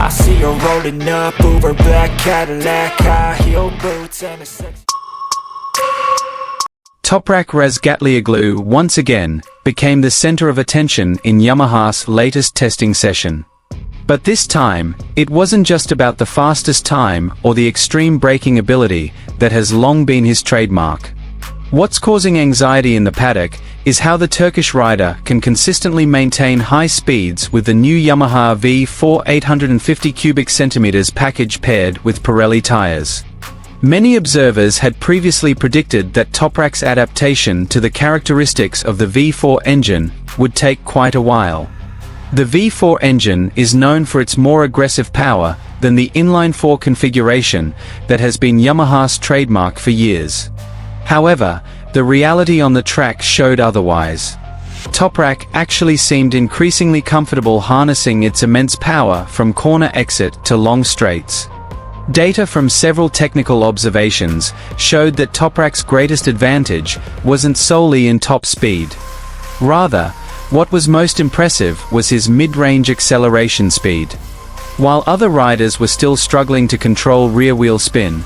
I see her rolling up, Uber black Cadillac, high heel boots and a sex. Toprak Goes once again became the center of attention in Yamaha's latest testing session. But this time, it wasn't just about the fastest time or the extreme braking ability that has long been his trademark. What's causing anxiety in the paddock is how the Turkish rider can consistently maintain high speeds with the new Yamaha V4 850 cubic centimeters package paired with Pirelli tires. Many observers had previously predicted that Toprak's adaptation to the characteristics of the V4 engine would take quite a while. The V4 engine is known for its more aggressive power than the inline-4 configuration that has been Yamaha's trademark for years. However, the reality on the track showed otherwise. Toprak actually seemed increasingly comfortable harnessing its immense power from corner exit to long straights. Data from several technical observations showed that Toprak's greatest advantage wasn't solely in top speed. Rather, what was most impressive was his mid-range acceleration speed. While other riders were still struggling to control rear-wheel spin,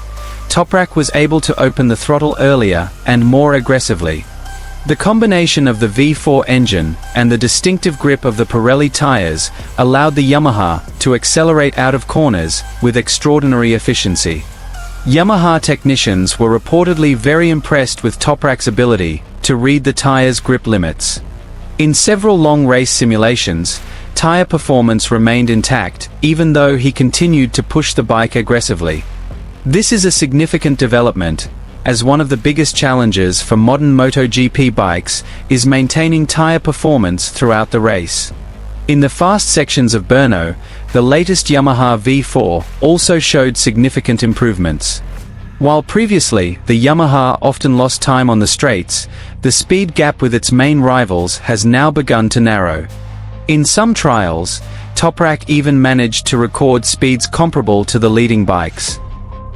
Toprak was able to open the throttle earlier and more aggressively. The combination of the V4 engine and the distinctive grip of the Pirelli tires allowed the Yamaha to accelerate out of corners with extraordinary efficiency. Yamaha technicians were reportedly very impressed with Toprak's ability to read the tire's grip limits. In several long race simulations, tire performance remained intact even though he continued to push the bike aggressively. This is a significant development, as one of the biggest challenges for modern MotoGP bikes is maintaining tire performance throughout the race. In the fast sections of Brno, the latest Yamaha V4 also showed significant improvements. While previously the Yamaha often lost time on the straights, the speed gap with its main rivals has now begun to narrow. In some trials, Toprak even managed to record speeds comparable to the leading bikes.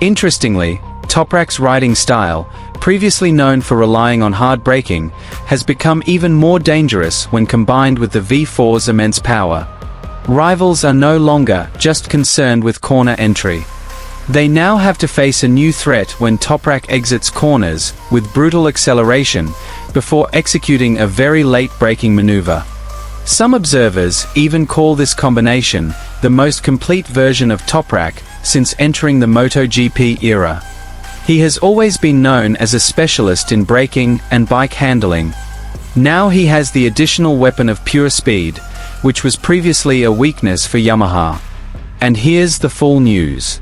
Interestingly, Toprak's riding style, previously known for relying on hard braking, has become even more dangerous when combined with the V4's immense power. Rivals are no longer just concerned with corner entry. They now have to face a new threat when Toprak exits corners with brutal acceleration before executing a very late braking maneuver. Some observers even call this combination the most complete version of Toprak since entering the MotoGP era. He has always been known as a specialist in braking and bike handling. Now he has the additional weapon of pure speed, which was previously a weakness for Yamaha. And here's the full news.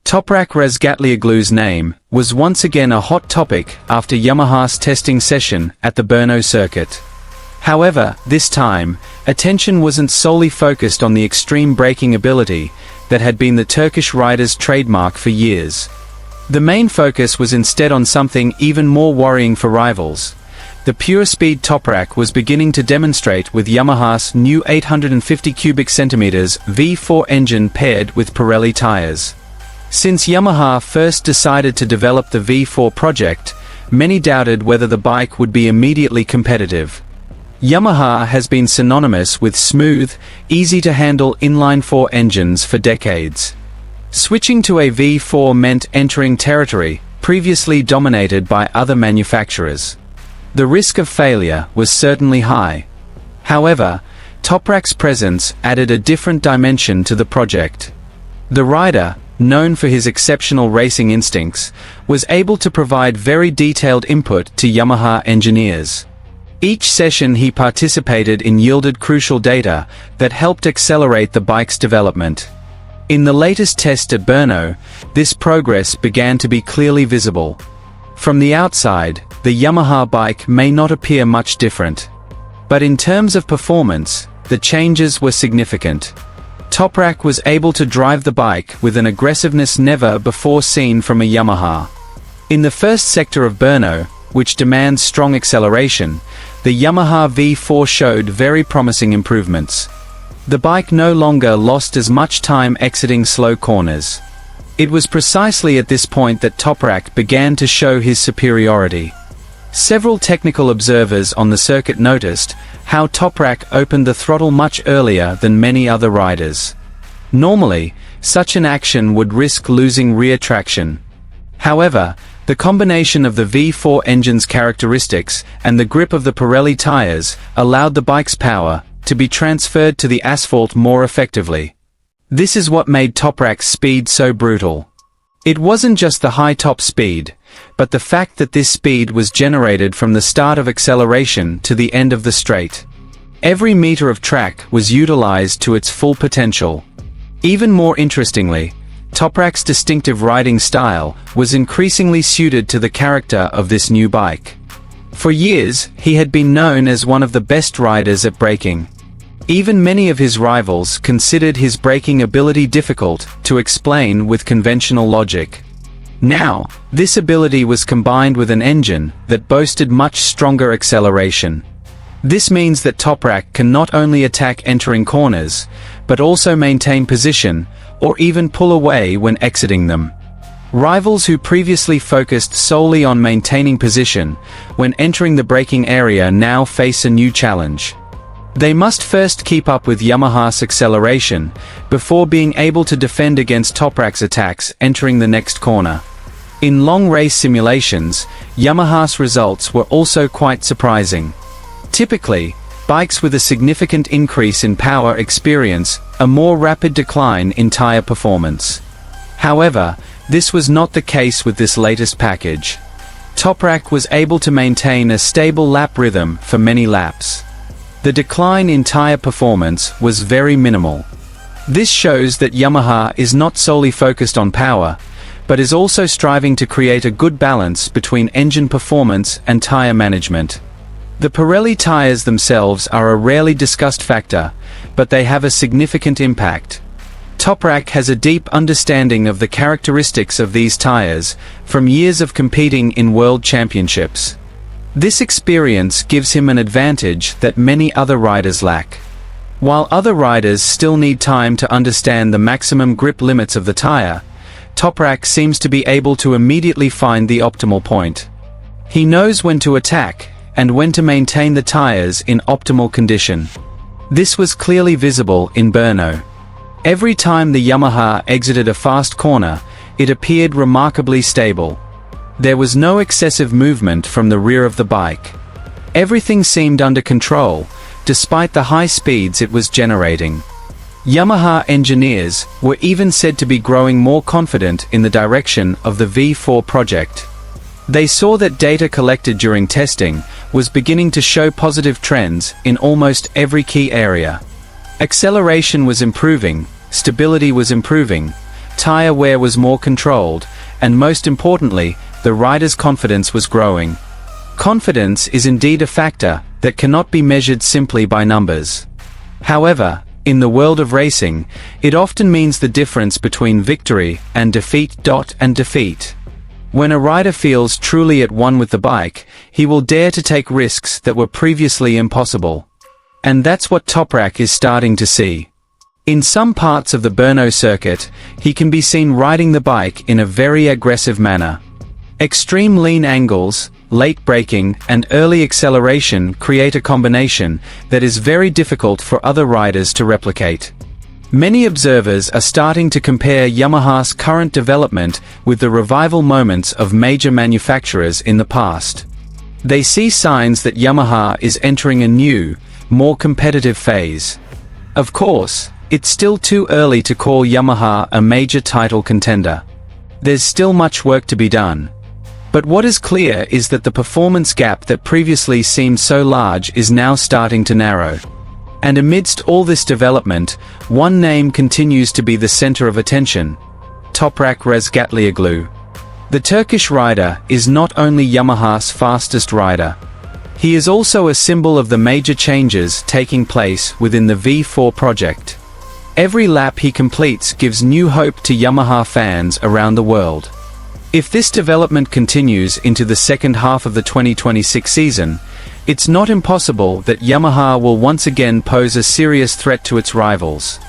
Toprak Goes name was once again a hot topic after Yamaha's testing session at the Brno circuit. However, this time, attention wasn't solely focused on the extreme braking ability that had been the Turkish rider's trademark for years. The main focus was instead on something even more worrying for rivals. The pure speed Toprak was beginning to demonstrate with Yamaha's new 850 cubic centimeters V4 engine paired with Pirelli tires. Since Yamaha first decided to develop the V4 project, many doubted whether the bike would be immediately competitive. Yamaha has been synonymous with smooth, easy-to-handle inline-4 engines for decades. Switching to a V4 meant entering territory previously dominated by other manufacturers. The risk of failure was certainly high. However, Toprak's presence added a different dimension to the project. The rider, known for his exceptional racing instincts, was able to provide very detailed input to Yamaha engineers. Each session he participated in yielded crucial data that helped accelerate the bike's development. In the latest test at Brno, this progress began to be clearly visible. From the outside, the Yamaha bike may not appear much different. But in terms of performance, the changes were significant. Toprak was able to drive the bike with an aggressiveness never before seen from a Yamaha. In the first sector of Brno, which demands strong acceleration, the Yamaha V4 showed very promising improvements. The bike no longer lost as much time exiting slow corners. It was precisely at this point that Toprak began to show his superiority. Several technical observers on the circuit noticed how Toprak opened the throttle much earlier than many other riders. Normally, such an action would risk losing rear traction. However, the combination of the V4 engine's characteristics and the grip of the Pirelli tires allowed the bike's power to be transferred to the asphalt more effectively. This is what made Toprak's speed so brutal. It wasn't just the high top speed, but the fact that this speed was generated from the start of acceleration to the end of the straight. Every meter of track was utilized to its full potential. Even more interestingly, Toprak's distinctive riding style was increasingly suited to the character of this new bike. For years, he had been known as one of the best riders at braking. Even many of his rivals considered his braking ability difficult to explain with conventional logic. Now, this ability was combined with an engine that boasted much stronger acceleration. This means that Toprak can not only attack entering corners, but also maintain position, or even pull away when exiting them. Rivals who previously focused solely on maintaining position when entering the braking area now face a new challenge. They must first keep up with Yamaha's acceleration before being able to defend against Toprak's attacks entering the next corner. In long race simulations, Yamaha's results were also quite surprising. Typically, bikes with a significant increase in power experience a more rapid decline in tire performance. However, this was not the case with this latest package. Toprak was able to maintain a stable lap rhythm for many laps. The decline in tire performance was very minimal. This shows that Yamaha is not solely focused on power, but is also striving to create a good balance between engine performance and tire management. The Pirelli tires themselves are a rarely discussed factor, but they have a significant impact. Toprak has a deep understanding of the characteristics of these tires from years of competing in world championships. This experience gives him an advantage that many other riders lack. While other riders still need time to understand the maximum grip limits of the tire, Toprak seems to be able to immediately find the optimal point. He knows when to attack and when to maintain the tires in optimal condition. This was clearly visible in Brno. Every time the Yamaha exited a fast corner, it appeared remarkably stable. There was no excessive movement from the rear of the bike. Everything seemed under control, despite the high speeds it was generating. Yamaha engineers were even said to be growing more confident in the direction of the V4 project. They saw that data collected during testing was beginning to show positive trends in almost every key area. Acceleration was improving, stability was improving, tire wear was more controlled, and most importantly, the rider's confidence was growing. Confidence is indeed a factor that cannot be measured simply by numbers. However, in the world of racing, it often means the difference between victory and defeat. When a rider feels truly at one with the bike, he will dare to take risks that were previously impossible. And that's what Toprak is starting to see. In some parts of the Brno circuit, he can be seen riding the bike in a very aggressive manner. Extreme lean angles, late braking, and early acceleration create a combination that is very difficult for other riders to replicate. Many observers are starting to compare Yamaha's current development with the revival moments of major manufacturers in the past. They see signs that Yamaha is entering a new, more competitive phase. Of course, it's still too early to call Yamaha a major title contender. There's still much work to be done. But what is clear is that the performance gap that previously seemed so large is now starting to narrow. And amidst all this development, one name continues to be the center of attention: Toprak Goes. The Turkish rider is not only Yamaha's fastest rider. He is also a symbol of the major changes taking place within the V4 project. Every lap he completes gives new hope to Yamaha fans around the world. If this development continues into the second half of the 2026 season, it's not impossible that Yamaha will once again pose a serious threat to its rivals.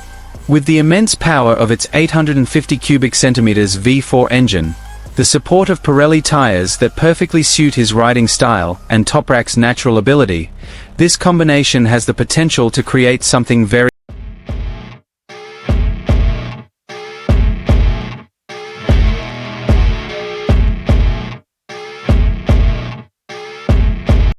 With the immense power of its 850 cubic centimeters V4 engine, the support of Pirelli tires that perfectly suit his riding style, and Toprak's natural ability, this combination has the potential to create something very